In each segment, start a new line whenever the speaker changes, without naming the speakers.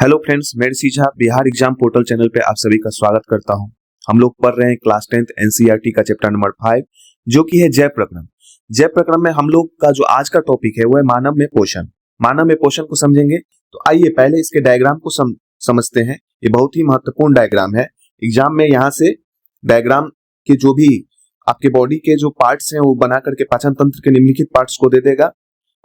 Hello friends, मैं सीझा Bihar exam portal channel पे आप सभी का स्वागत करता हूं। हम लोग पढ़ रहे हैं क्लास 10th एनसीईआरटी का चैप्टर नंबर 5 जो कि है जय प्रक्रम। जय प्रक्रम में हम लोग का जो आज का टॉपिक है वो है मानव में पोषण। मानव में पोषण को समझेंगे तो आइए पहले इसके डायग्राम को समझते हैं। ये बहुत ही महत्वपूर्ण डायग्राम है। एग्जाम में यहाँ से डायग्राम के जो भी आपके बॉडी के जो पार्ट्स हैं वो बना करके पाचन तंत्र के निम्नलिखित पार्ट्स को दे देगा,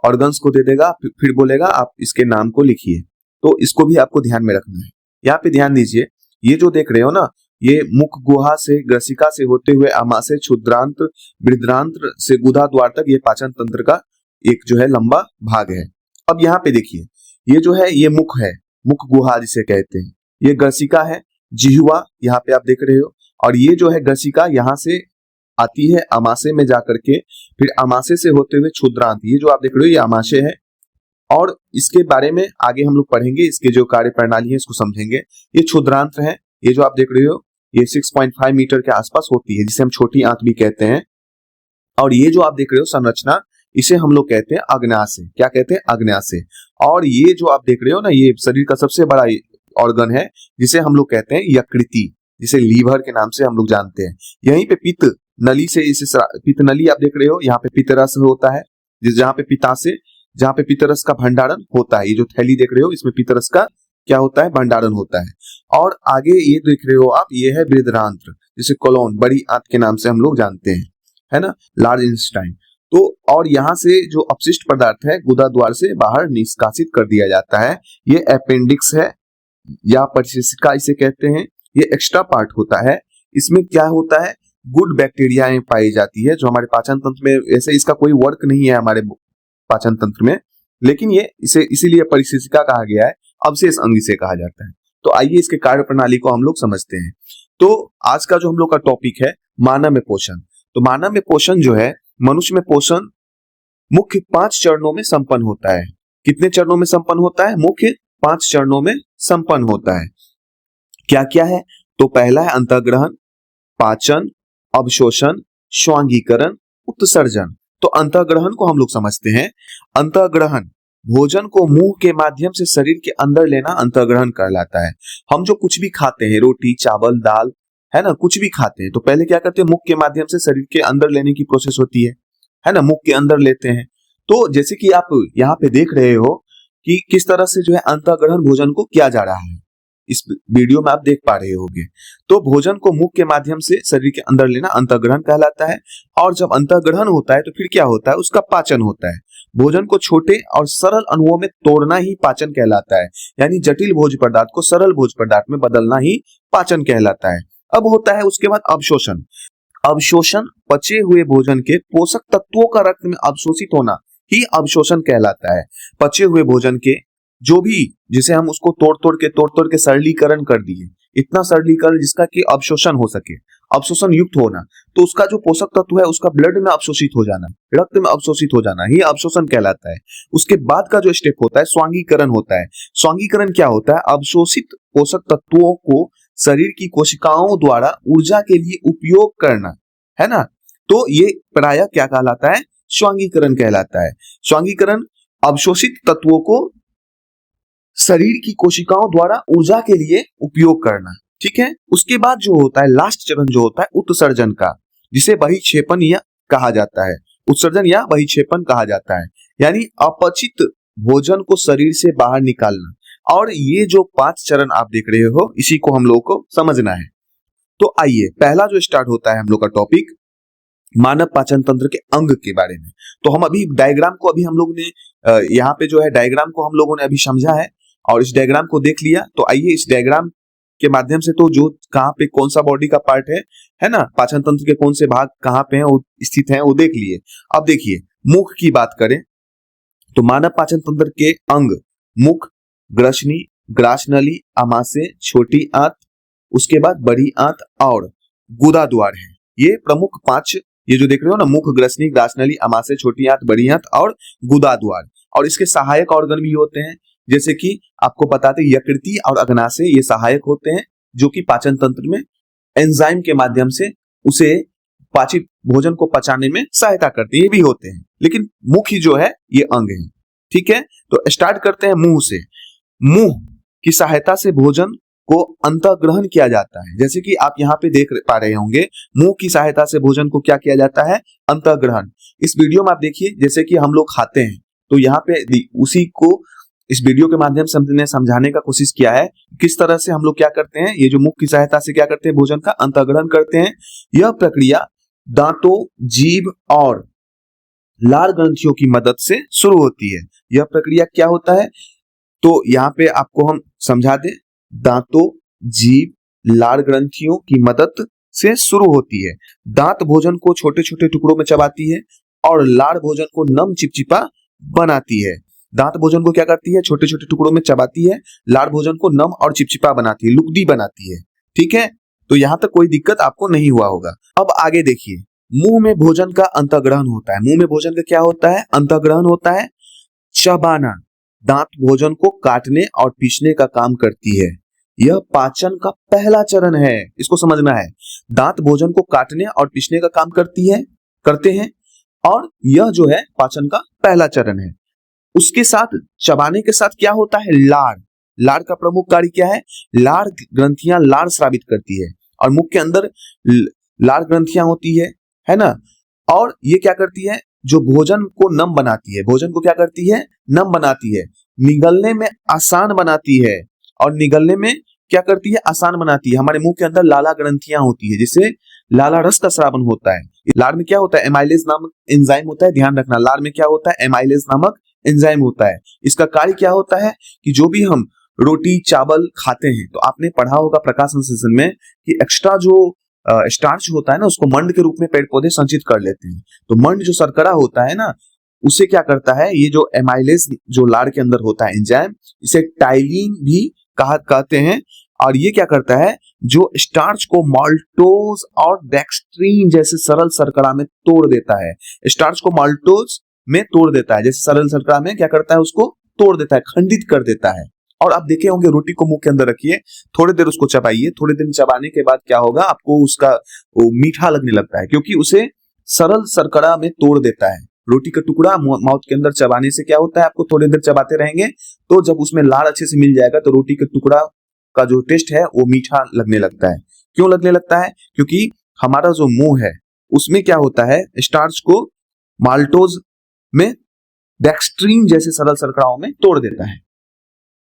ऑर्गन्स को दे देगा, फिर बोलेगा आप इसके नाम को लिखिए। तो इसको भी आपको ध्यान में रखना है। यहाँ पे ध्यान दीजिए, ये जो देख रहे हो ना, ये मुख गुहा से ग्रसिका से होते हुए आमाशय क्षुद्रांत्र बृहदांत्र से गुदा द्वार तक ये पाचन तंत्र का एक जो है लंबा भाग है। अब यहाँ पे देखिए, ये जो है ये मुख है, मुख गुहा जिसे कहते हैं। ये ग्रसिका है, जिह्वा यहाँ पे आप देख रहे हो, और ये जो है ग्रसिका यहाँ से आती है आमाशय में जाकर के, फिर आमाशय से होते हुए क्षुद्रांत, ये जो आप देख रहे हो ये आमाशय है। और इसके बारे में आगे हम लोग पढ़ेंगे, इसके जो कार्य प्रणाली है इसको समझेंगे। ये क्षुद्रांत्र है, ये जो आप देख रहे हो ये 6.5 मीटर के आसपास होती है, जिसे हम छोटी आंत भी कहते हैं। और ये जो आप देख रहे हो संरचना, इसे हम लोग कहते हैं अग्न्याशय। क्या कहते हैं? अग्न्याशय। और ये जो आप देख रहे हो ना, ये शरीर का सबसे बड़ा ऑर्गन है जिसे हम लोग कहते हैं यकृति, जिसे लीवर के नाम से हम लोग जानते हैं। यहीं पे पित्त नली से, इसे पित्त नली आप देख रहे हो, यहाँ पे पित्तरस होता है, जहाँ पे पित्ताशय, जहाँ पे पित्तरस का भंडारण होता है। ये जो थैली देख रहे हो इसमें पित्तरस का क्या होता है? भंडारण होता है। और आगे ये देख रहे हो आप, ये है बृहदांत्र, जिसे कोलोन, बड़ी आंत के नाम से हम लोग जानते हैं, है ना, लार्ज इंटेस्टाइन। तो और यहाँ से जो अपशिष्ट पदार्थ है गुदा द्वार से बाहर निष्कासित कर दिया जाता है। ये अपेंडिक्स है या परिशिष्टिका इसे कहते हैं। ये एक्स्ट्रा पार्ट होता है। इसमें क्या होता है? गुड बैक्टीरिया पाई जाती है जो हमारे पाचन तंत्र में, ऐसे इसका कोई वर्क नहीं है हमारे पाचन तंत्र में, लेकिन ये इसे इसीलिए परिशिष्टिका कहा गया है, अवशेष अंग इसे कहा जाता है। तो आइए इसके कार्य प्रणाली को हम लोग समझते हैं। तो आज का जो हम लोग का टॉपिक है मानव में पोषण। तो मानव में पोषण जो है, मनुष्य में पोषण मुख्य 5 चरणों में संपन्न होता है। कितने चरणों में संपन्न होता है? मुख्य 5 चरणों में संपन्न होता है। क्या क्या है? तो पहला है अंतःग्रहण, पाचन, अवशोषण, श्वांगीकरण, उत्सर्जन। तो अंतःग्रहण को हम लोग समझते हैं। अंतःग्रहण भोजन को मुंह के माध्यम से शरीर के अंदर लेना अंतःग्रहण कहलाता है। हम जो कुछ भी खाते हैं, रोटी, चावल, दाल, है ना, कुछ भी खाते हैं तो पहले क्या करते हैं? मुख के माध्यम से शरीर के अंदर लेने की प्रोसेस होती है ना, मुख के अंदर लेते हैं। तो जैसे कि आप यहाँ पे देख रहे हो कि किस तरह से जो है अंतःग्रहण भोजन को किया जा रहा है, इस वीडियो में आप देख पा रहे होंगे। तो भोजन को मुख के माध्यम से शरीर के अंदर लेना अंतःग्रहण कहलाता है। और जब अंतःग्रहण होता है तो फिर क्या होता है? उसका पाचन होता है। भोजन को छोटे और सरल अणुओं में तोड़ना ही पाचन कहलाता है, यानी जटिल भोज्य पदार्थ को सरल भोज्य पदार्थ में बदलना ही पाचन कहलाता है। अब होता है उसके बाद अवशोषण। अवशोषण पचे हुए भोजन के पोषक तत्वों का रक्त में अवशोषित होना ही अवशोषण कहलाता है। पचे हुए भोजन के जो भी, जिसे हम उसको तोड़ तोड़ के सरलीकरण कर दिए, इतना सरलीकरण जिसका कि अवशोषण हो सके, अवशोषण युक्त होना, तो उसका जो पोषक तत्व है उसका ब्लड में अवशोषित हो जाना, रक्त में अवशोषित हो जाना ही अवशोषण कहलाता है। उसके बाद का जो स्टेप होता है स्वांगीकरण होता है। स्वांगीकरण क्या होता है? अवशोषित पोषक तत्वों को शरीर की कोशिकाओं द्वारा ऊर्जा के लिए उपयोग करना, है ना। तो ये प्रायः क्या कहलाता है? स्वांगीकरण कहलाता है। स्वांगीकरण अवशोषित तत्वों को शरीर की कोशिकाओं द्वारा ऊर्जा के लिए उपयोग करना, ठीक है। उसके बाद जो होता है लास्ट चरण जो होता है उत्सर्जन का, जिसे बहिक्षेपण या कहा जाता है, उत्सर्जन या बहिक्षेपण कहा जाता है, यानी अपचित भोजन को शरीर से बाहर निकालना। और ये जो 5 चरण आप देख रहे हो, इसी को हम लोग को समझना है। तो आइए पहला जो स्टार्ट होता है हम लोग का टॉपिक मानव पाचन तंत्र के अंग के बारे में। तो हम अभी डायग्राम को हम लोग ने यहाँ पे जो है डायग्राम को हम लोगों ने अभी समझा है और इस डायग्राम को देख लिया। तो आइए इस डायग्राम के माध्यम से, तो जो कहाँ पे कौन सा बॉडी का पार्ट है ना, पाचन तंत्र के कौन से भाग कहाँ पे हैं वो स्थित हैं वो देख लिए। अब देखिए मुख की बात करें तो मानव पाचन तंत्र के अंग मुख, ग्रसनी, ग्रासनली, आमाशय, छोटी आंत, उसके बाद बड़ी आंत और गुदा द्वार है। ये प्रमुख 5, ये जो देख रहे हो ना, मुख, ग्रसनी, ग्रासनली, आमाशय, छोटी आंत, बड़ी आंत और गुदा द्वार। और इसके सहायक ऑर्गन भी होते हैं, जैसे कि आपको बताते यकृति और अग्नाशय, ये सहायक होते हैं जो कि पाचन तंत्र में एंजाइम के माध्यम से उसे पाचित भोजन को पचाने में सहायता करते हैं, ये भी होते हैं। लेकिन मुख्य जो है ये अंग है, ठीक है। तो स्टार्ट करते हैं मुंह से। मुंह की सहायता से भोजन को अंतःग्रहण किया जाता है। जैसे कि आप यहाँ पे देख पा रहे होंगे, मुंह की सहायता से भोजन को क्या किया जाता है, अंतःग्रहण। इस वीडियो में आप देखिए, जैसे कि हम लोग खाते हैं तो यहाँ पे उसी को इस वीडियो के माध्यम से हमने समझाने का कोशिश किया है किस तरह से हम लोग क्या करते हैं, ये जो मुख की सहायता से क्या करते हैं, भोजन का अंतःग्रहण करते हैं। यह प्रक्रिया दांतों, जीभ और लार ग्रंथियों की मदद से शुरू होती है। यह प्रक्रिया क्या होता है, तो यहाँ पे आपको हम समझा दें, दांतों, जीभ, लार ग्रंथियों की मदद से शुरू होती है। दांत भोजन को छोटे छोटे टुकड़ों में चबाती है और लार भोजन को नम चिपचिपा बनाती है। दांत भोजन को क्या करती है, छोटे छोटे टुकड़ों में चबाती है, लार भोजन को नम और चिपचिपा बनाती है, लुगदी बनाती है। ठीक है, तो यहां तक कोई दिक्कत आपको नहीं हुआ होगा। अब आगे देखिए, मुंह में भोजन का अंतःग्रहण होता है। मुंह में भोजन का क्या होता है, अंतःग्रहण होता है। चबाना, दांत भोजन को काटने और पीसने का काम करती है। यह पाचन का पहला चरण है, इसको समझना है। दांत भोजन को काटने और पीसने का काम करते हैं और यह जो है पाचन का पहला चरण है। उसके साथ चबाने के साथ क्या होता है, लार का प्रमुख कार्य क्या है, लार ग्रंथियां लार स्रावित करती है और मुख के अंदर लार ग्रंथियां होती है ना। और ये क्या करती है, जो भोजन को नम बनाती है, भोजन को क्या करती है, नम बनाती है, निगलने में आसान बनाती है। और निगलने में क्या करती है, आसान बनाती है। हमारे मुंह के अंदर लाला ग्रंथियां होती है, जिससे लाला रस का स्रावन होता है। लार में क्या होता है, एमाइलेज नामक एंजाइम होता है, ध्यान रखना, लार में क्या होता है, एमाइलेज नामक एंजाइम होता है। इसका कार्य क्या होता है कि जो भी हम रोटी चावल खाते हैं, तो आपने पढ़ा होगा प्रकाश संश्लेषण में कि एक्स्ट्रा जो स्टार्च होता है ना, उसको मंड के रूप में पेड़ पौधे संचित कर लेते हैं। तो मंड जो शर्करा होता है ना, उसे क्या करता है, ये जो एमाइलेज जो लार के अंदर होता है एंजाइम, इसे टाइलिन भी कहते हैं। और ये क्या करता है, जो स्टार्च को माल्टोज और डेक्स्ट्रीन जैसे सरल शर्करा में तोड़ देता है। स्टार्च को माल्टोज में तोड़ देता है, जैसे सरल शर्करा में क्या करता है, उसको तोड़ देता है, खंडित कर देता है। और आप देखे होंगे, रोटी को मुंह के अंदर रखिए, थोड़ी देर उसको चबाइए, थोड़ी देर चबाने के बाद क्या होगा, आपको उसका वो मीठा लगने लगता है, क्योंकि उसे सरल शर्करा में तोड़ देता है। रोटी का टुकड़ा माउथ के अंदर चबाने से क्या होता है, आपको थोड़ी देर चबाते रहेंगे तो जब उसमें लार अच्छे से मिल जाएगा तो रोटी के टुकड़ा का जो टेस्ट है वो मीठा लगने लगता है। क्यों लगने लगता है, क्योंकि हमारा जो मुंह है उसमें क्या होता है, स्टार्च को माल्टोज में डेक्स्ट्रीन जैसे सरल शर्कराओं में तोड़ देता है।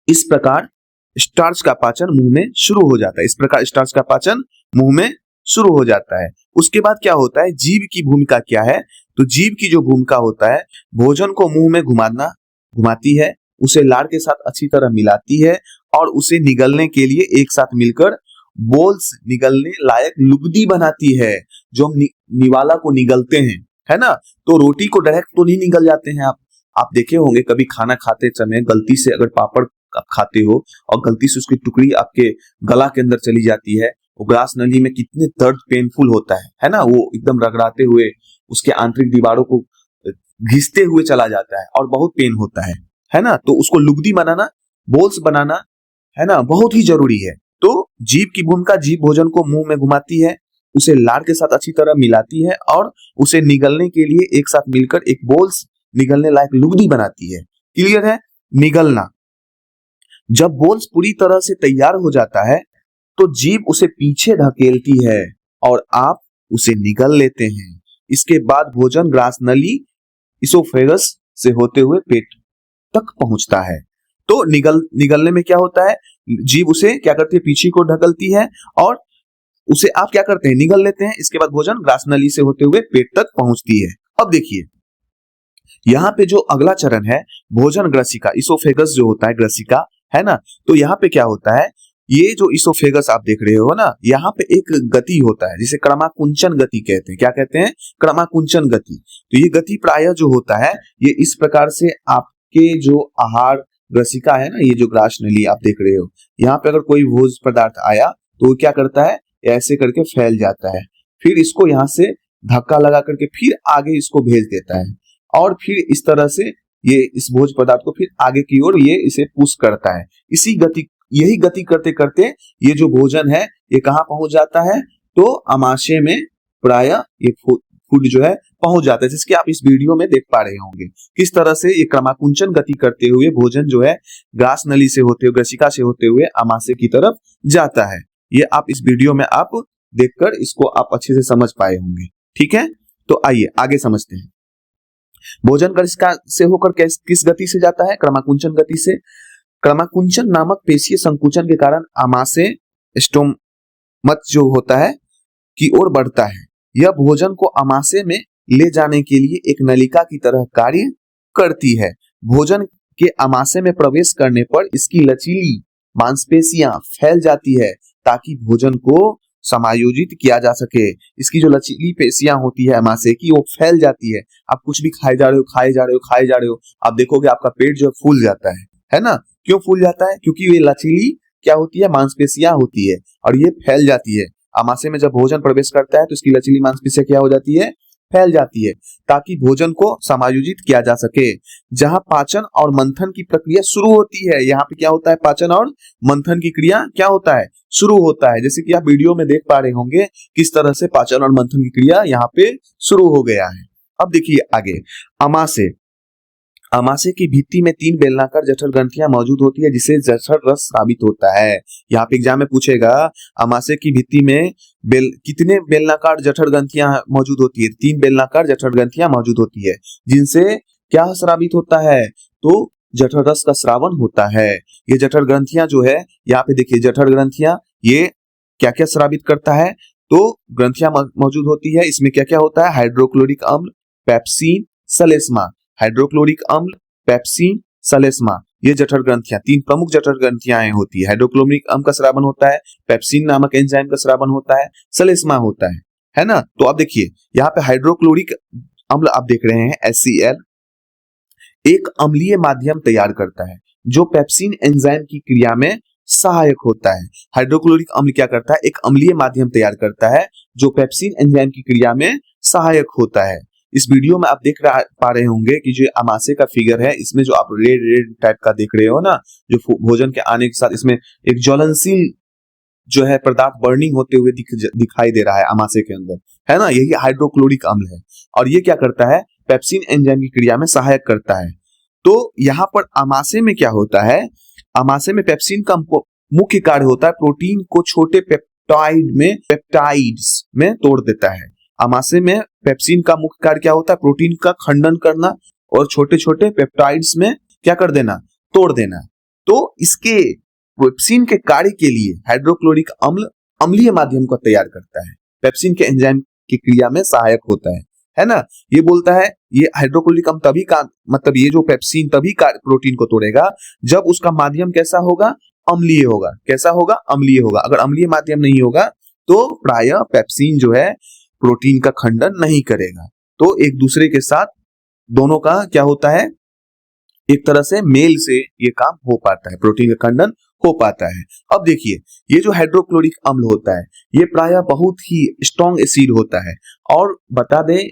इस प्रकार स्टार्च का पाचन मुंह में शुरू हो जाता है। इस प्रकार स्टार्च का पाचन मुंह में शुरू हो जाता है। उसके बाद क्या होता है, जीभ की भूमिका क्या है, तो जीभ की जो भूमिका होता है, भोजन को मुंह में घुमाती है, उसे लार के साथ अच्छी तरह मिलाती है और उसे निगलने के लिए एक साथ मिलकर बोल्स निगलने लायक लुगदी बनाती है। जो हम निवाला को निगलते हैं, है ना, तो रोटी को डायरेक्ट तो नहीं निगल जाते हैं। आप देखे होंगे कभी खाना खाते समय गलती से अगर पापड़ आप खाते हो और गलती से उसकी टुकड़ी आपके गला के अंदर चली जाती है, वो ग्रास नली में कितने दर्द पेनफुल होता है ना, वो एकदम रगड़ाते हुए उसके आंतरिक दीवारों को घिसते हुए चला जाता है और बहुत पेन होता है ना। तो उसको लुगदी बनाना, बोल्स बनाना, है ना, बहुत ही जरूरी है। तो जीभ की भूमिका, जीभ भोजन को मुंह में घुमाती है, उसे लार के साथ अच्छी तरह मिलाती है और उसे निगलने के लिए एक साथ मिलकर एक बोल्स निगलने लायक लुगदी बनाती है। क्लियर है, निगलना। जब बोल्स पूरी तरह से तैयार हो जाता है तो जीभ उसे पीछे धकेलती है और आप उसे निगल लेते हैं। इसके बाद भोजन ग्रास नली इसोफेगस से होते हुए पेट तक पहुंचता है। तो निगलने में क्या होता है, जीभ उसे क्या करती है, पीछे को ढकलती है और उसे आप क्या करते हैं, निगल लेते हैं। इसके बाद भोजन ग्रास नली से होते हुए पेट तक पहुंचती है। अब देखिए यहाँ पे जो अगला चरण है, भोजन ग्रसिका, इसोफेगस जो होता है ग्रसिका, है ना, तो यहाँ पे क्या होता है, ये जो इसोफेगस आप देख रहे हो ना, यहाँ पे एक गति होता है जिसे क्रमाकुंचन गति कहते हैं। क्या कहते हैं, क्रमाकुंचन गति। तो ये गति प्रायः जो होता है, ये इस प्रकार से आपके जो आहार ग्रसिका है ना, ये जो ग्रास नली आप देख रहे हो, यहाँ पे अगर कोई भोज पदार्थ आया तो वो क्या करता है, ऐसे करके फैल जाता है, फिर इसको यहाँ से धक्का लगा करके फिर आगे इसको भेज देता है और फिर इस तरह से ये इस भोज पदार्थ को फिर आगे की ओर ये इसे पुश करता है। यही गति करते करते ये जो भोजन है ये कहाँ पहुंच जाता है, तो आमाशय में प्रायः ये फूड जो है पहुंच जाता है, जैसे कि आप इस वीडियो में देख पा रहे होंगे किस तरह से ये क्रमाकुंचन गति करते हुए भोजन जो है ग्रास नली से होते हुए, ग्रसिका से होते हुए आमाशय की तरफ जाता है। ये आप इस वीडियो में आप देखकर इसको आप अच्छे से समझ पाए होंगे। ठीक है, तो आइए आगे समझते हैं। भोजन ग्रसिका से होकर किस गति से जाता है? क्रमाकुंचन गति से। क्रमाकुंचन नामक पेशीय संकुचन के कारण आमाशय स्टोमच जो होता है की ओर बढ़ता है। यह भोजन को आमाशय में ले जाने के लिए एक नलिका की तरह कार्य करती है। भोजन के आमाशय में प्रवेश करने पर इसकी लचीली मांसपेशियां फैल जाती है ताकि भोजन को समायोजित किया जा सके। इसकी जो लचीली पेशियां होती है आमाशय की, वो फैल जाती है। आप कुछ भी खाए जा रहे हो, खाए जा रहे हो, खाए जा रहे हो, आप देखोगे आपका पेट जो है फूल जाता है ना? क्यों फूल जाता है? क्योंकि ये लचीली क्या होती है? मांसपेशियां होती है और ये फैल जाती है। आमाशय में जब भोजन प्रवेश करता है तो इसकी लचीली मांसपेशियां क्या हो जाती है? फैल जाती है ताकि भोजन को समायोजित किया जा सके। जहां पाचन और मंथन की प्रक्रिया शुरू होती है, यहाँ पे क्या होता है? पाचन और मंथन की क्रिया क्या होता है? शुरू होता है। जैसे कि आप वीडियो में देख पा रहे होंगे किस तरह से पाचन और मंथन की क्रिया यहाँ पे शुरू हो गया है। अब देखिए आगे, आमाशय। आमाशय की भित्ति में 3 बेलनाकार जठर ग्रंथियां मौजूद होती है जिसे जठर रस स्रावित होता है। यहाँ पे एग्जाम में पूछेगा आमाशय की भित्ति में कितने बेलनाकार जठर ग्रंथियां मौजूद होती है? 3 बेलनाकार जठर ग्रंथियां मौजूद होती है जिनसे क्या स्रावित होता है? तो जठर रस का स्रावन होता है। ये जठर ग्रंथियां जो है, यहाँ पे देखिए जठर ग्रंथियां ये क्या क्या स्रावित करता है? तो ग्रंथियां मौजूद होती है, इसमें क्या क्या होता है? हाइड्रोक्लोरिक अम्ल, पेप्सिन, सलेस्मा। हाइड्रोक्लोरिक अम्ल, पेप्सिन, सलेस्मा, ये जठर ग्रंथियां 3 प्रमुख जठर ग्रंथियां होती है। हाइड्रोक्लोरिक अम्ल का स्रावन होता है, पेप्सिन नामक एंजाइम का स्रावन होता है, सलेस्मा होता है ना? तो आप देखिए यहाँ पे हाइड्रोक्लोरिक अम्ल आप देख रहे हैं HCl एक अम्लीय माध्यम तैयार करता है जो पेप्सिन एंजाइम की क्रिया में सहायक होता है। हाइड्रोक्लोरिक अम्ल क्या करता है? एक अम्लीय माध्यम तैयार करता है जो पेप्सिन एंजाइम की क्रिया में सहायक होता है। इस वीडियो में आप देख पा रहे होंगे कि जो आमाशय का फिगर है, इसमें जो आप रेड टाइप का देख रहे हो ना, जो भोजन के आने के साथ इसमें एक ज्वलनशील जो है पदार्थ बर्निंग होते हुए दिखाई दे रहा है आमाशय के अंदर, है ना? यही हाइड्रोक्लोरिक अम्ल है और ये क्या करता है? पेप्सिन एंजाइम की क्रिया में सहायक करता है। तो यहाँ पर आमाशय में क्या होता है? आमाशय में पेप्सिन का मुख्य कार्य होता है प्रोटीन को छोटे पेप्टाइड्स में तोड़ देता है। आमाशय में पेप्सिन का मुख्य कार्य क्या होता है? प्रोटीन का खंडन करना और छोटे छोटे पेप्टाइड्स में क्या कर देना? तोड़ देना। तो इसके पेप्सिन के कार्य के लिए हाइड्रोक्लोरिक अम्ल अम्लीय माध्यम को तैयार करता है, पेप्सिन के एंजाइम की क्रिया में सहायक होता है ना? ये बोलता है ये हाइड्रोक्लोरिक अम्ल तभी का मतलब ये जो पेप्सिन तभी प्रोटीन को तोड़ेगा जब उसका माध्यम कैसा होगा? अम्लीय होगा। कैसा होगा? अम्लीय होगा। अगर अम्लीय माध्यम नहीं होगा तो प्रायः पेप्सिन जो है प्रोटीन का खंडन नहीं करेगा। तो एक दूसरे के साथ दोनों का क्या होता है? एक तरह से मेल से ये काम हो पाता है, प्रोटीन का खंडन हो पाता है। अब देखिए ये जो हाइड्रोक्लोरिक अम्ल होता है ये प्रायः बहुत ही स्ट्रॉन्ग एसिड होता है और बता दें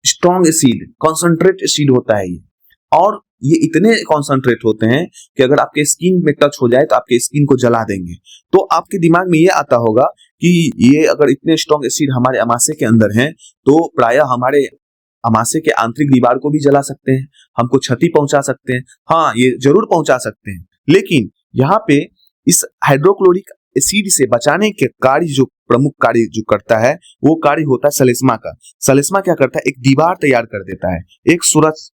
स्ट्रॉन्ग एसिड, कॉन्सेंट्रेट एसिड होता है ये, और ये इतने कॉन्सेंट्रेट होते हैं कि अगर आपके स्किन में टच हो जाए तो आपके स्किन को जला देंगे। तो आपके दिमाग में ये आता होगा कि ये अगर इतने स्ट्रॉन्ग एसिड हमारे आमाशय के अंदर हैं तो प्रायः हमारे आमाशय के आंतरिक दीवार को भी जला सकते हैं, हमको क्षति पहुंचा सकते हैं। हाँ, ये जरूर पहुंचा सकते हैं, लेकिन यहाँ पे इस हाइड्रोक्लोरिक एसिड से बचाने के कार्य जो प्रमुख कार्य जो करता है वो कार्य होता है सलेस्मा का। सलेस्मा क्या करता है? एक दीवार तैयार कर देता है,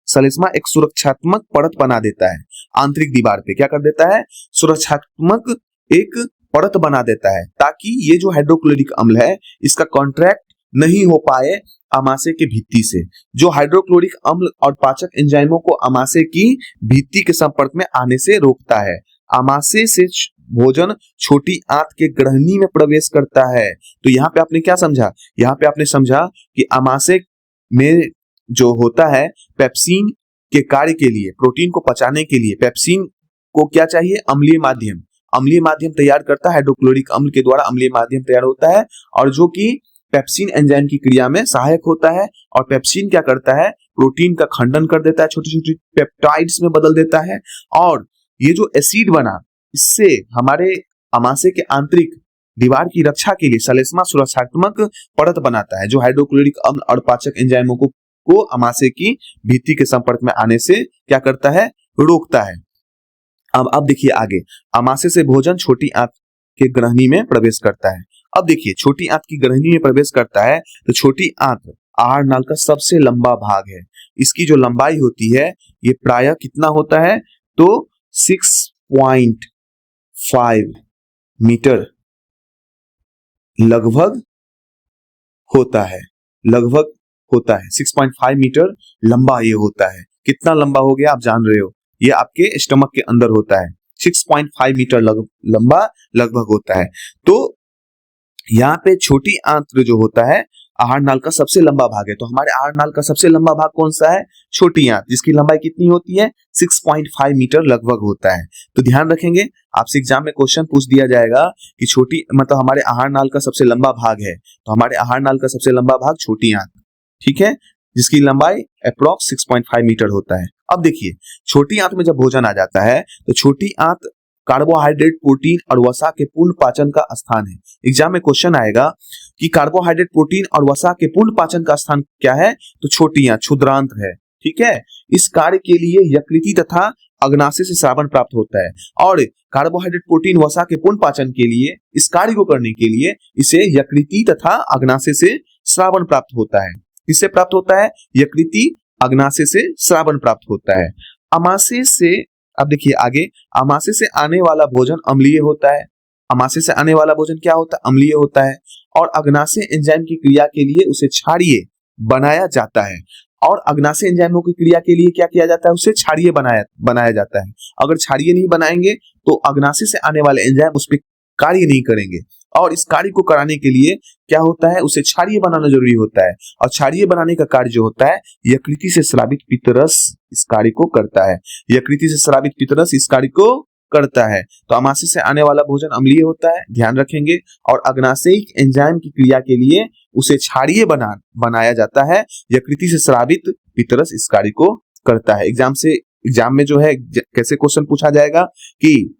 सलेस्मा एक सुरक्षात्मक परत बना देता है आंतरिक दीवार पे। क्या कर देता है? सुरक्षात्मक एक परत बना देता है ताकि ये जो हाइड्रोक्लोरिक अम्ल है इसका कॉन्ट्रैक्ट नहीं हो पाए आमाशय के भित्ति से। जो हाइड्रोक्लोरिक अम्ल और पाचक एंजाइमों को आमाशय की भित्ति के संपर्क में आने से रोकता है। आमाशय से भोजन छोटी आंत के ग्रहणी में प्रवेश करता है। तो यहाँ पे आपने क्या समझा? यहाँ पे आपने समझा कि आमाशय में जो होता है पेप्सिन के कार्य के लिए, प्रोटीन को पचाने के लिए पेप्सिन को क्या चाहिए? अम्लीय माध्यम। अम्लीय माध्यम तैयार करता है, हाइड्रोक्लोरिक अम्ल के द्वारा अम्लीय माध्यम तैयार होता है और जो कि पेप्सिन एंजाइम की क्रिया में सहायक होता है। और पेप्सिन क्या करता है? प्रोटीन का खंडन कर देता है, छोटी छोटी पेप्टाइड्स में बदल देता है और ये जो एसिड बना इससे हमारे आमाशय के आंतरिक दीवार की रक्षा के लिए श्लेष्मा सुरक्षात्मक परत बनाता है जो हाइड्रोक्लोरिक अम्ल और पाचक एंजाइमों को अमाशय की भित्ति के संपर्क में आने से क्या करता है, रोकता है। अब देखिए आगे, अमाशय से भोजन छोटी आंत के ग्रहणी में प्रवेश करता है। अब देखिए छोटी आंत की ग्रहणी में प्रवेश करता है तो छोटी आंत आहार नाल का सबसे लंबा भाग है। इसकी जो लंबाई होती है ये प्रायः कितना होता है, तो 6.5 मीटर लगभग होता है, 6.5 मीटर लंबा ये होता है। कितना लंबा हो गया आप जान रहे हो, ये आपके स्टमक के अंदर होता है, 6.5 मीटर लंबा लगभग होता है। तो यहाँ पे छोटी आंत्र जो होता है आहार नाल का सबसे लंबा भाग है। तो हमारे आहार नाल का सबसे लंबा भाग कौन सा है, छोटी आंत, जिसकी लंबाई कितनी होती है, 6.5 मीटर लगभग होता है। तो ध्यान रखेंगे, आपसे एग्जाम में क्वेश्चन पूछ दिया जाएगा कि छोटी मतलब हमारे आहार नाल का सबसे लंबा भाग है, तो हमारे आहार नाल का सबसे लंबा भाग छोटी आंत, ठीक है, जिसकी लंबाई अप्रॉक्स 6.5 मीटर होता है। अब देखिए छोटी आंत में जब भोजन आ जाता है तो छोटी आंत कार्बोहाइड्रेट, प्रोटीन और वसा के पूर्ण पाचन का स्थान है। एग्जाम में क्वेश्चन आएगा कि कार्बोहाइड्रेट, प्रोटीन और वसा के पूर्ण पाचन का स्थान क्या है, तो छोटी आंत, क्षुद्रांत्र है, ठीक है। इस कार्य के लिए यकृति तथा अग्नाशय से श्रावण प्राप्त होता है और कार्बोहाइड्रेट, प्रोटीन, वसा के पूर्ण पाचन के लिए, इस कार्य को करने के लिए इसे यकृति तथा अग्नाशय से श्रावण प्राप्त होता है। किससे प्राप्त होता है, यकृति अग्नाशय से श्रावण प्राप्त होता है। अमाशय से, अब देखिए आगे, अमाशय से आने वाला भोजन अम्लीय होता है। अमाशय से आने वाला भोजन क्या होता है, अम्लीय होता है और अग्नाशय एंजाइम की क्रिया के लिए उसे क्षारीय बनाया जाता है। और अग्नाशय एंजाइमों की क्रिया के लिए क्या किया जाता है, उसे क्षारीय बनाया जाता है। अगर क्षारीय नहीं बनाएंगे तो अग्नाशय से आने वाले एंजाइम उस पर कार्य नहीं करेंगे और इस कार्य को कराने के लिए क्या होता है, उसे क्षारीय बनाना जरूरी होता है। और क्षारीय बनाने का कार्य जो होता है यकृति से स्रावित पित्तरस इस कार्य को करता है, यकृति से स्रावित पित्तरस इस कार्य को करता है। तो अमाशय से आने वाला भोजन अम्लीय होता है, ध्यान रखेंगे, और अग्नाशयिक एंजाइम की क्रिया के लिए उसे क्षारीय बनाया जाता है, यकृति से स्रावित पित्तरस इस कार्य को करता है। एग्जाम में जो है कैसे क्वेश्चन पूछा जाएगा कि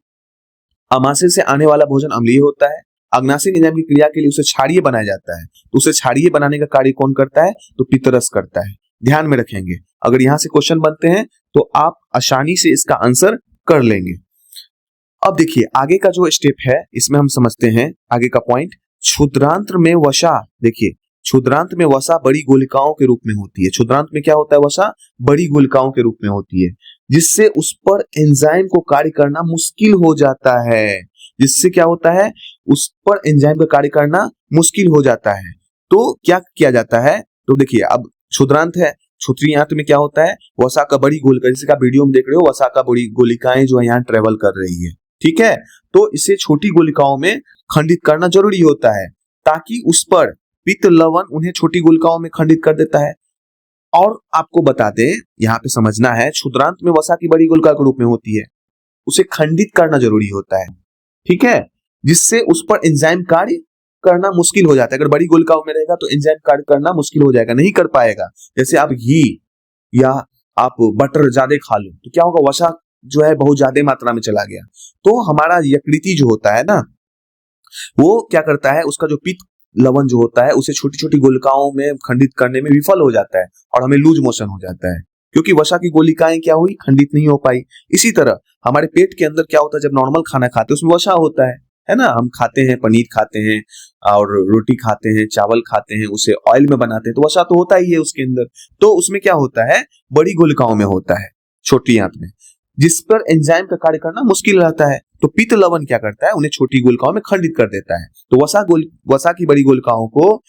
अमाशय से आने वाला भोजन अम्लीय होता है, अग्नाशय एंजाइम की क्रिया के लिए उसे क्षारीय बनाया जाता है, तो उसे क्षारीय बनाने का कार्य कौन करता है, तो पित्तरस करता है। ध्यान में रखेंगे, अगर यहां से क्वेश्चन बनते हैं तो आप आसानी से इसका आंसर कर लेंगे। अब देखिए आगे का जो स्टेप है इसमें हम समझते हैं आगे का पॉइंट, क्षुद्रांत्र में वसा। देखिए क्षुद्रांत्र में वसा बड़ी गोलिकाओं के रूप में होती है। क्षुद्रांत्र में क्या होता है, वसा बड़ी गोलिकाओं के रूप में होती है, जिससे उस पर एंजाइम को कार्य करना मुश्किल हो जाता है। जिससे क्या होता है, उस पर एंजाइम का कार्य करना मुश्किल हो जाता है। तो क्या किया जाता है, तो देखिए अब क्षुद्रांत है, छोटी आंत में क्या होता है, वसा का बड़ी गोलिका, जैसे आप वीडियो में देख रहे हो, वसा का बड़ी गोलिकाएं जो है यहाँ ट्रेवल कर रही है, ठीक है। तो इसे छोटी गोलिकाओं में खंडित करना जरूरी होता है ताकि उस पर पित्त लवण उन्हें छोटी गोलिकाओं में खंडित कर देता है। और आपको बता दें, यहाँ पे समझना है, क्षुद्रांत में वसा की बड़ी गोलिका के रूप में होती है, उसे खंडित करना जरूरी होता है, ठीक है, जिससे उस पर एंजाइम कार्य करना मुश्किल हो जाता है। अगर बड़ी गोलिकाओं में रहेगा तो एंजाइम कार्य करना मुश्किल हो जाएगा, नहीं कर पाएगा। जैसे आप घी या आप बटर ज्यादा खा लो तो क्या होगा, वसा जो है बहुत ज्यादा मात्रा में चला गया, तो हमारा यकृति जो होता है ना, वो क्या करता है, उसका जो पित्त लवण जो होता है उसे छोटी छोटी गोलिकाओं में खंडित करने में विफल हो जाता है और हमें लूज मोशन हो जाता है, क्योंकि वसा की गोलिकाएं क्या हुई, खंडित नहीं हो पाई। इसी तरह हमारे पेट के अंदर क्या होता है, जब नॉर्मल खाना खाते हैं उसमें वसा होता है ना, हम खाते हैं, पनीर खाते हैं और रोटी खाते हैं, चावल खाते हैं, उसे ऑयल में बनाते हैं, तो वसा तो होता ही है उसके अंदर। तो उसमें क्या होता है, बड़ी गोलिकाओं में होता है, छोटी आंत में, जिस पर एंजाइम का कार्य करना मुश्किल रहता है। तो पित्त लवण क्या करता है, उन्हें छोटी गोलिकाओं में खंडित कर देता है। तो वसा की बड़ी गोलिकाओं को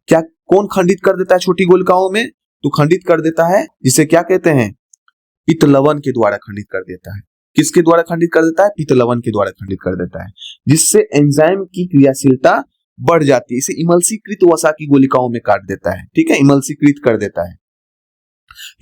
क्या कौन खंडित कर देता है, छोटी गोलिकाओं में, तो खंडित कर देता है, जिसे क्या कहते हैं, पित्त लवण के द्वारा खंडित कर देता है। किसके द्वारा खंडित कर देता है, पित्त लवण के द्वारा खंडित कर देता है, जिससे एंजाइम की क्रियाशीलता बढ़ जाती है। इसे इमल्सीकृत वसा की गोलिकाओं में काट देता है, ठीक है, इमल्सीकृत कर देता है।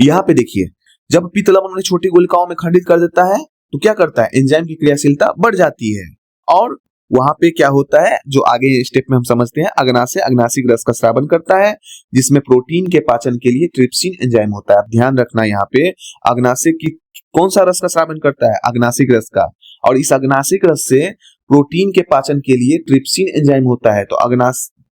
यहाँ पे देखिए, जब पित्त लवण उन्हें छोटी गोलिकाओं में खंडित कर देता है तो क्या करता है, एंजाइम की क्रियाशीलता बढ़ जाती है और वहां पे क्या होता है, जो आगे स्टेप में हम समझते हैं, अग्नाशय अग्नाशिक रस का स्रावन करता है, जिसमें प्रोटीन के पाचन के लिए ट्रिप्सिन एंजाइम होता है। आप ध्यान रखना, यहाँ पे अग्नाशय की कौन सा रस का स्रावन करता है, अग्नाशिक रस का, और इस अग्नाशिक रस से प्रोटीन के पाचन के लिए ट्रिप्सिन एंजाइम होता है। तो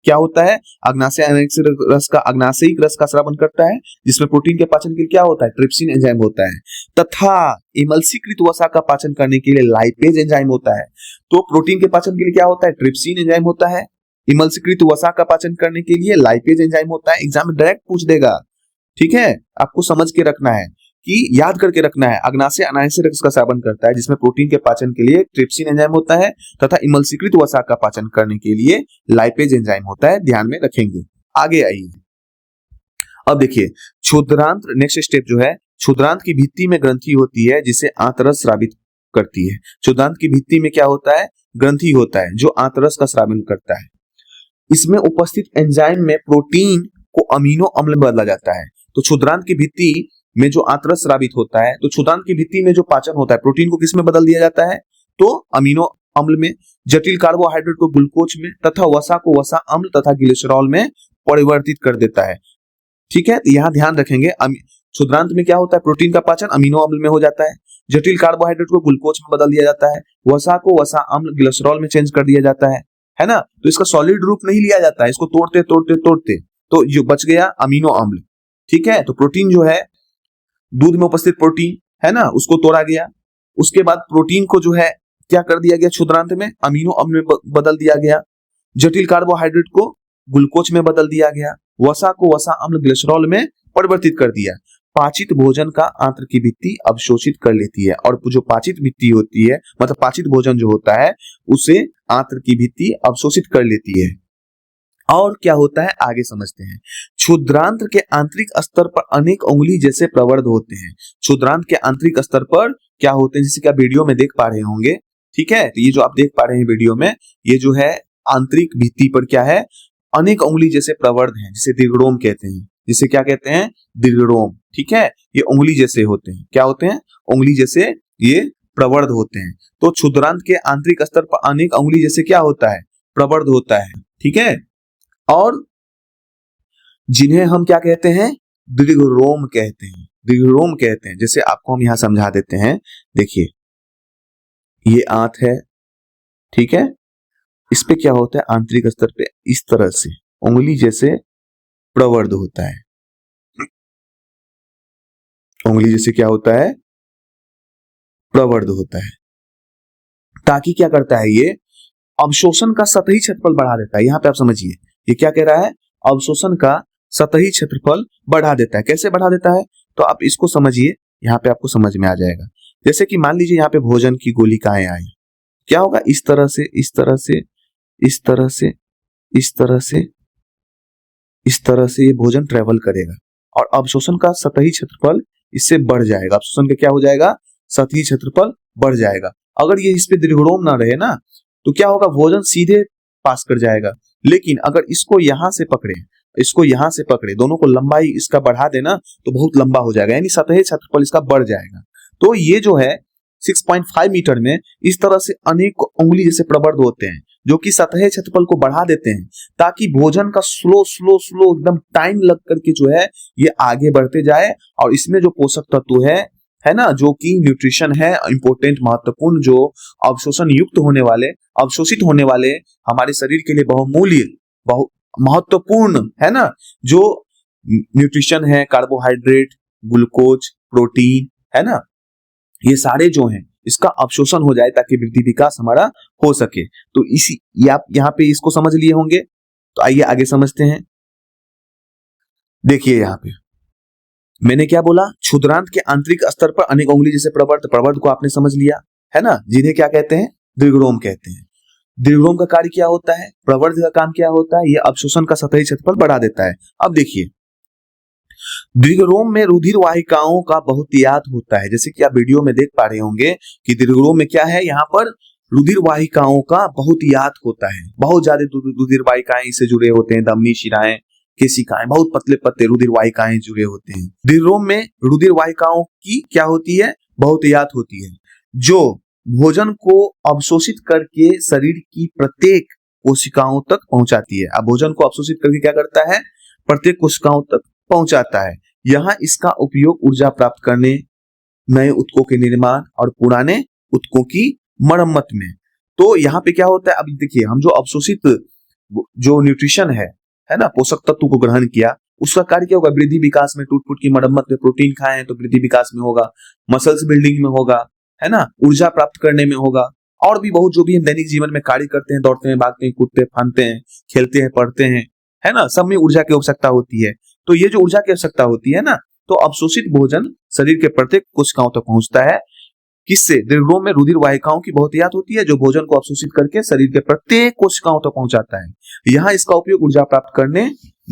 क्या होता है, अग्नाशयिक रस का स्रावन करता है, जिसमें प्रोटीन के पाचन के लिए क्या होता है, ट्रिप्सिन एंजाइम होता है, तथा इमल्सीकृत वसा का पाचन करने के लिए लाइपेज एंजाइम होता है। तो प्रोटीन के पाचन के लिए क्या होता है, ट्रिप्सिन एंजाइम होता है, इमल्सीकृत वसा का पाचन करने के लिए लाइपेज एंजाइम होता है। एग्जाम में डायरेक्ट पूछ देगा, ठीक है, आपको समझ के रखना है कि याद करके रखना है। अग्नाशय अनाशय रस का सेवन करता है, जिसमें प्रोटीन के पाचन के लिए ट्रिप्सिन एंजाइम होता है तथा इमल्सीकृत वसा का पाचन करने के लिए लाइपेज एंजाइम होता है। ध्यान में रखेंगे। आगे आइए, अब देखिए क्षुद्रांत्र, नेक्स्ट स्टेप जो है, क्षुद्रांत की भित्ति में ग्रंथि होती है जिसे आंतरस स्रावित करती है। क्षुद्रांत की भित्ति में क्या होता है, ग्रंथि होता है जो आंतरस का स्रावन करता है। इसमें उपस्थित एंजाइम में प्रोटीन को अमीनो अम्ल में बदला जाता है। तो क्षुद्रांत की भित्ति में जो आंतरस स्रावित होता है, तो क्षुद्रांत की भित्ति में जो पाचन होता है, प्रोटीन को किस में बदल दिया जाता है, तो अमीनो अम्ल में, जटिल कार्बोहाइड्रेट को ग्लूकोज में तथा वसा को वसा अम्ल तथा ग्लिसरॉल में परिवर्तित कर देता है। ठीक है, तो यहां ध्यान रखेंगे, क्षुद्रांत में क्या होता है, प्रोटीन का पाचन अमीनो अम्ल में हो जाता है, जटिल कार्बोहाइड्रेट को ग्लूकोज में बदल दिया जाता है, वसा को वसा अम्ल ग्लिसरॉल में चेंज कर दिया जाता है ना। तो इसका सॉलिड रूप नहीं लिया जाता है, इसको तोड़ते तोड़ते तोड़ते तो जो बच गया अमीनो अम्ल। ठीक है, तो प्रोटीन जो है, दूध में उपस्थित प्रोटीन है ना, उसको तोड़ा गया, उसके बाद प्रोटीन को जो है क्या कर दिया गया, क्षुद्रांत में अमीनो अम्ल में बदल दिया गया, जटिल कार्बोहाइड्रेट को ग्लूकोज में बदल दिया गया, वसा को वसा अम्ल ग्लिसरॉल में परिवर्तित कर दिया। पाचित भोजन का आंत्र की भित्ति अवशोषित कर लेती है, और जो पाचित भित्ति होती है, मतलब पाचित भोजन जो होता है, उसे आंत्र की भित्ति अवशोषित कर लेती है। और क्या होता है आगे समझते हैं। क्षुद्रांत्र के आंतरिक स्तर पर अनेक उंगली जैसे प्रवर्ध होते हैं। क्षुद्रांत्र के आंतरिक स्तर पर क्या होते हैं, जैसे कि आप वीडियो में देख पा रहे होंगे। ठीक है, तो ये जो आप देख पा रहे हैं वीडियो में, ये जो है आंतरिक भित्ति पर क्या है, अनेक उंगली जैसे प्रवर्ध हैं, जिसे दीर्घरोम कहते हैं। जिसे क्या कहते हैं, दीर्घरोम। ठीक है, ये उंगली जैसे होते हैं। क्या होते हैं, उंगली जैसे ये प्रवर्ध होते हैं। तो क्षुद्रांत के आंतरिक स्तर पर अनेक उंगली जैसे क्या होता है, प्रवर्ध होता है। ठीक है, और जिन्हें हम क्या कहते हैं, दीर्घरोम कहते हैं। दीर्घरोम कहते हैं। जैसे आपको हम यहां समझा देते हैं, देखिए ये आंत है, ठीक है, इस पे क्या होता है, आंतरिक स्तर पे इस तरह से उंगली जैसे प्रवर्ध होता है। उंगली जैसे क्या होता है, प्रवर्ध होता है, ताकि क्या करता है, ये अवशोषण का सतही क्षेत्रफल बढ़ा देता है। यहां पे आप समझिए, ये क्या कह रहा है, अवशोषण का सतही क्षेत्रफल बढ़ा देता है। कैसे बढ़ा देता है, तो आप इसको समझिए, यहाँ पे आपको समझ में आ जाएगा। जैसे कि मान लीजिए यहाँ पे भोजन की गोलिकाएं आई, क्या होगा, इस तरह से इस तरह से इस तरह से इस तरह से इस तरह से ये भोजन ट्रेवल करेगा, और अवशोषण का सतही क्षेत्रफल इससे बढ़ जाएगा। अवशोषण का क्या हो जाएगा, सतही क्षेत्रफल बढ़ जाएगा। अगर ये इस पे दीर्घरोम ना रहे ना, तो क्या होगा, भोजन सीधे पास कर जाएगा। लेकिन अगर इसको यहां से पकड़े, इसको यहां से पकड़े, दोनों को लंबाई इसका बढ़ा देना, तो बहुत लंबा हो जाएगा, यानी सतही क्षेत्रफल इसका बढ़ जाएगा। तो ये जो है 6.5 मीटर में इस तरह से अनेक उंगली जैसे प्रवर्ध होते हैं, जो कि सतही क्षेत्रफल को बढ़ा देते हैं, ताकि भोजन का स्लो स्लो स्लो एकदम टाइम लग करके जो है ये आगे बढ़ते जाए, और इसमें जो पोषक तत्व है ना, जो कि न्यूट्रिशन है, इंपोर्टेंट महत्वपूर्ण, जो अवशोषण युक्त होने वाले, अवशोषित होने वाले, हमारे शरीर के लिए बहुमूल्य, बहुत महत्वपूर्ण है ना, जो न्यूट्रिशन है, कार्बोहाइड्रेट, ग्लूकोज, प्रोटीन है ना, ये सारे जो हैं, इसका अवशोषण हो जाए ताकि वृद्धि विकास हमारा हो सके। तो इसी आप यहाँ पे इसको समझ लिए होंगे। तो आइए आगे समझते हैं। देखिए यहाँ पे मैंने क्या बोला, क्षुद्रांत के आंतरिक स्तर पर अनेक उंगली जैसे प्रवर्ध, प्रवर्ध को आपने समझ लिया है ना, जिन्हें क्या कहते हैं, दीर्घरोम कहते हैं। दीर्घरोम का कार्य क्या होता है, प्रवर्ध का काम क्या होता है, ये अवशोषण का सतही क्षेत्रफल बढ़ा देता है। अब देखिए, दीर्घरोम में रुधिर वाहिकाओं का बहुतायत होता है। जैसे कि आप वीडियो में देख पा रहे होंगे कि दीर्घरोम में क्या है, यहाँ पर रुधिर वाहिकाओं का बहुतायत होता है। बहुत ज्यादा रुधिर वाहिकाएं इससे जुड़े होते हैं, धमनी, शिराएं, केशिकाएं, बहुत पतले पतले रुधिर वाहिकाएं जुड़े होते हैं। दीर्घरोम में रुधिर वाहिकाओं की क्या होती है, बहुतायत होती है, जो भोजन को अवशोषित करके शरीर की प्रत्येक कोशिकाओं तक पहुंचाती है। अब भोजन को अवशोषित करके क्या करता है, प्रत्येक कोशिकाओं तक पहुंचाता है। यहाँ इसका उपयोग ऊर्जा प्राप्त करने, नए ऊतकों के निर्माण और पुराने ऊतकों की मरम्मत में। तो यहाँ पे क्या होता है, अभी देखिए हम जो अवशोषित जो न्यूट्रिशन है ना, पोषक तत्व को ग्रहण किया, उसका कार्य क्या होगा, वृद्धि विकास में, टूट फूट की मरम्मत में, प्रोटीन खाए हैं तो वृद्धि विकास में होगा, मसल्स बिल्डिंग में होगा, है ना, ऊर्जा प्राप्त करने में होगा, और भी बहुत जो भी हम दैनिक जीवन में कार्य करते हैं, दौड़ते हैं, भागते हैं, कूदते हैं, फांदते हैं, खेलते हैं, पढ़ते हैं, है ना, सब में ऊर्जा की आवश्यकता होती है। तो ये जो ऊर्जा की आवश्यकता होती है ना, तो अवशोषित भोजन शरीर के प्रत्येक कोशिकाओं तक पहुंचता है। किससे? दीर्घों में रुधिर वाहिकाओं की बहुतायत होती है जो भोजन को अवशोषित करके शरीर के प्रत्येक कोशिकाओं तक पहुंचाता है। यहाँ इसका उपयोग ऊर्जा प्राप्त करने,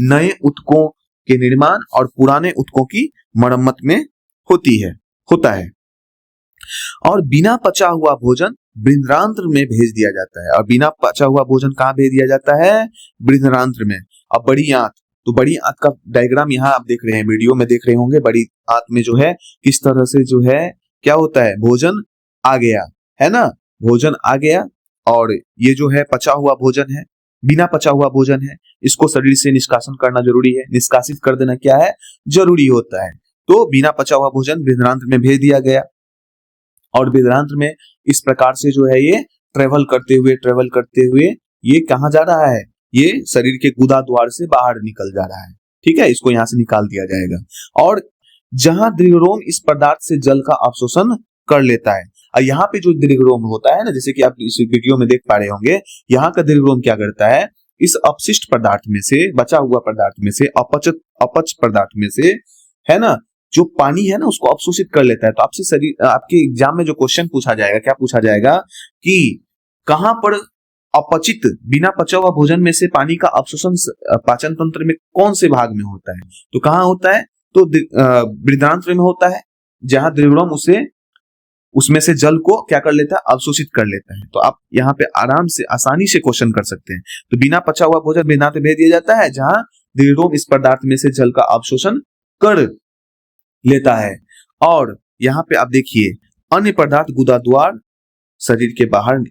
नए ऊतकों के निर्माण और पुराने ऊतकों की मरम्मत में होता है। और बिना पचा हुआ भोजन बृहदान्त्र में भेज दिया जाता है। और बिना पचा हुआ भोजन कहाँ भेज दिया जाता है? बृहदान्त्र में। अब बड़ी आंत, तो बड़ी आंत का डायग्राम यहाँ आप देख रहे हैं, वीडियो में देख रहे होंगे। बड़ी आंत में जो है किस तरह से जो है क्या होता है, भोजन आ गया, है ना, भोजन आ गया। और ये जो है पचा हुआ भोजन है, बिना पचा हुआ भोजन है, इसको शरीर से निष्कासन करना जरूरी है, निष्कासित कर देना क्या है, जरूरी होता है। तो बिना पचा हुआ भोजन बृहदान्त्र में भेज दिया गया, और बृहदान्त्र में इस प्रकार से जो है ये ट्रेवल करते हुए ये कहाँ जा रहा है, ये शरीर के गुदा द्वार से बाहर निकल जा रहा है। ठीक है, इसको यहां से निकाल दिया जाएगा। और जहां दीर्घरोम इस पदार्थ से जल का अवशोषण कर लेता है। और यहाँ पे जो दीर्घरोम होता है ना, जैसे कि आप इस वीडियो में देख पा रहे होंगे, यहाँ का दीर्घरोम क्या करता है, इस अपशिष्ट पदार्थ में से, बचा हुआ पदार्थ में से, अपच पदार्थ में से, है ना, जो पानी है ना उसको अवशोषित कर लेता है। तो आपसे शरीर, आपके एग्जाम में जो क्वेश्चन पूछा जाएगा, क्या पूछा जाएगा कि कहां पर अपचित बिना पचा हुआ भोजन में से पानी का अवशोषण पाचन तंत्र में कौन से भाग में होता है? तो कहां होता है? तो बृहदान्त्र में होता है, जहां दीर्घरोम उसमें से जल को क्या कर लेता है, अवशोषित कर लेता है। तो आप यहाँ पे आराम से आसानी से क्वेश्चन कर सकते हैं। तो बिना पचा हुआ भोजन बृहदान्त्र में भेज दिया जाता है, जहां दीर्घरोम इस पदार्थ में से जल का अवशोषण कर लेता है। और यहाँ पे आप देखिए, अन्य पदार्थ गुदा द्वार शरीर के बाहर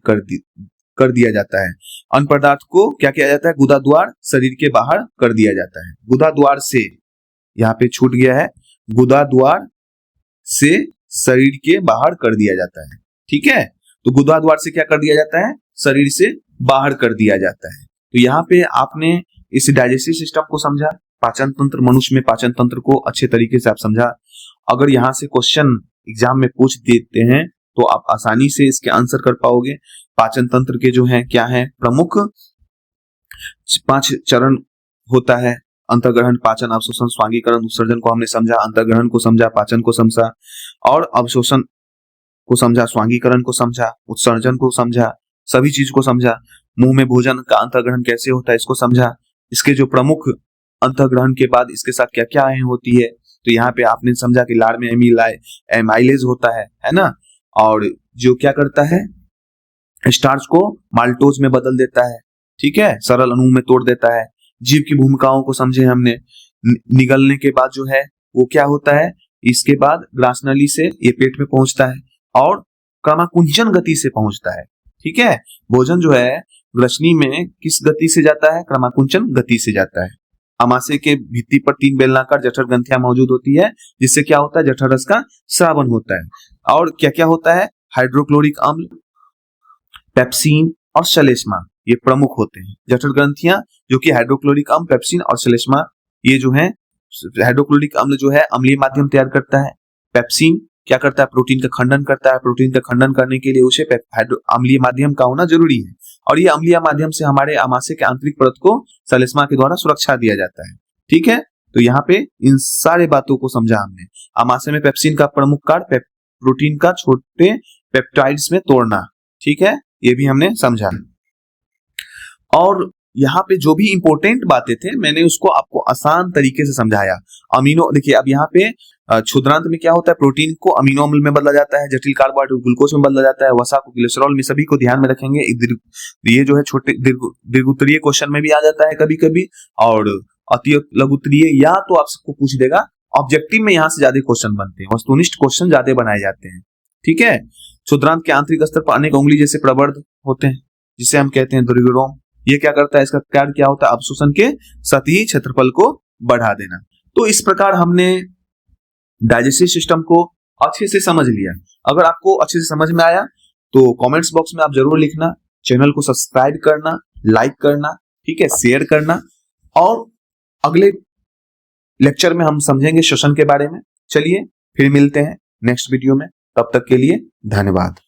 कर दिया जाता है। अन्य पदार्थ को क्या किया जाता है, गुदा द्वार शरीर के बाहर कर दिया जाता है। गुदा द्वार से, यहाँ पे छूट गया है, गुदा द्वार से शरीर के बाहर कर दिया जाता है। ठीक है, तो गुदा द्वार से क्या कर दिया जाता है, शरीर से बाहर कर दिया जाता है। तो यहाँ पे आपने इस डाइजेस्टिव सिस्टम को समझा, पाचन तंत्र, मनुष्य में पाचन तंत्र को अच्छे तरीके से आप समझा। अगर यहाँ से क्वेश्चन एग्जाम में पूछ देते हैं तो आप आसानी से इसके आंसर कर पाओगे। पाचन तंत्र के जो है क्या है, प्रमुख 5 चरण होता है। अंतर्ग्रहण, पाचन, अवशोषण, स्वांगीकरण, उत्सर्जन को हमने समझा। अंतर्ग्रहण को समझा, पाचन को समझा, और अवशोषण को समझा, स्वांगीकरण को समझा, उत्सर्जन को समझा, सभी चीज को समझा। मुंह में भोजन का अंतर्ग्रहण कैसे होता है इसको समझा। इसके जो प्रमुख अंतर्ग्रहण के बाद इसके साथ क्या क्या होती है, तो यहाँ पे आपने समझा कि लार में एमाइलेज होता है ना, और जो क्या करता है, स्टार्च को माल्टोज में बदल देता है। ठीक है, सरल अणु में तोड़ देता है। जीव की भूमिकाओं को समझे हमने। निगलने के बाद जो है वो क्या होता है, इसके बाद ग्रासनली से ये पेट में पहुंचता है और क्रमाकुंचन गति से पहुंचता है। ठीक है, भोजन जो है ग्रसनी में किस गति से जाता है, क्रमाकुंचन गति से जाता है। अमाशय के भित्ति पर 3 बेलनाकार जठर ग्रंथियां मौजूद होती है, जिससे क्या होता है, जठर रस का स्रावन होता है। और क्या क्या होता है, हाइड्रोक्लोरिक अम्ल, पेप्सिन और श्लेष्मा, ये प्रमुख होते हैं जठर ग्रंथियां, जो कि हाइड्रोक्लोरिक अम्ल, पेप्सिन और श्लेष्मा, ये जो है, हाइड्रोक्लोरिक अम्ल जो है अम्लीय माध्यम तैयार करता है। पेप्सिन क्या करता है, प्रोटीन का खंडन करता है। प्रोटीन का खंडन करने के लिए उसे अम्लीय माध्यम का होना जरूरी है, और ये अम्लीय माध्यम से हमारे आमाशय के आंतरिक परत को श्लेष्मा के द्वारा सुरक्षा दिया जाता है। ठीक है, तो यहाँ पे इन सारे बातों को समझा हमने। आमाशय में पेप्सिन का प्रमुख कार्य प्रोटीन का छोटे पेप्टाइड्स में तोड़ना। ठीक है, ये भी हमने समझा। और यहाँ पे जो भी इंपॉर्टेंट बातें थे मैंने उसको आपको आसान तरीके से समझाया। अमीनो, देखिए अब यहाँ पे क्षुद्रांत में क्या होता है, प्रोटीन को अमीनो अम्ल में बदला जाता है, जटिल कार्बोहाइड्रेट ग्लूकोज में बदला जाता है, वसा को ग्लिसरॉल में, सभी को ध्यान में रखेंगे। ये जो है छोटे दीर्घोत्तरीय क्वेश्चन में भी आ जाता है कभी कभी, और अति लघुत्तरीय या तो आपको पूछ देगा। ऑब्जेक्टिव में यहाँ से ज्यादा क्वेश्चन बनते हैं, वस्तुनिष्ठ क्वेश्चन ज्यादा बनाए जाते हैं। ठीक है, क्षुद्रांत के आंतरिक स्तर पर अनेक उंगली जैसे प्रवर्ध होते हैं, जिसे हम कहते हैं दीर्घरोम। ये क्या करता है, इसका कार्य क्या होता है, अवशोषण के सतही क्षेत्रफल को बढ़ा देना। तो इस प्रकार हमने डाइजेस्टिव सिस्टम को अच्छे से समझ लिया। अगर आपको अच्छे से समझ में आया तो कमेंट्स बॉक्स में आप जरूर लिखना, चैनल को सब्सक्राइब करना, लाइक करना, ठीक है, शेयर करना। और अगले लेक्चर में हम समझेंगे श्वसन के बारे में। चलिए फिर मिलते हैं नेक्स्ट वीडियो में, तब तक के लिए धन्यवाद।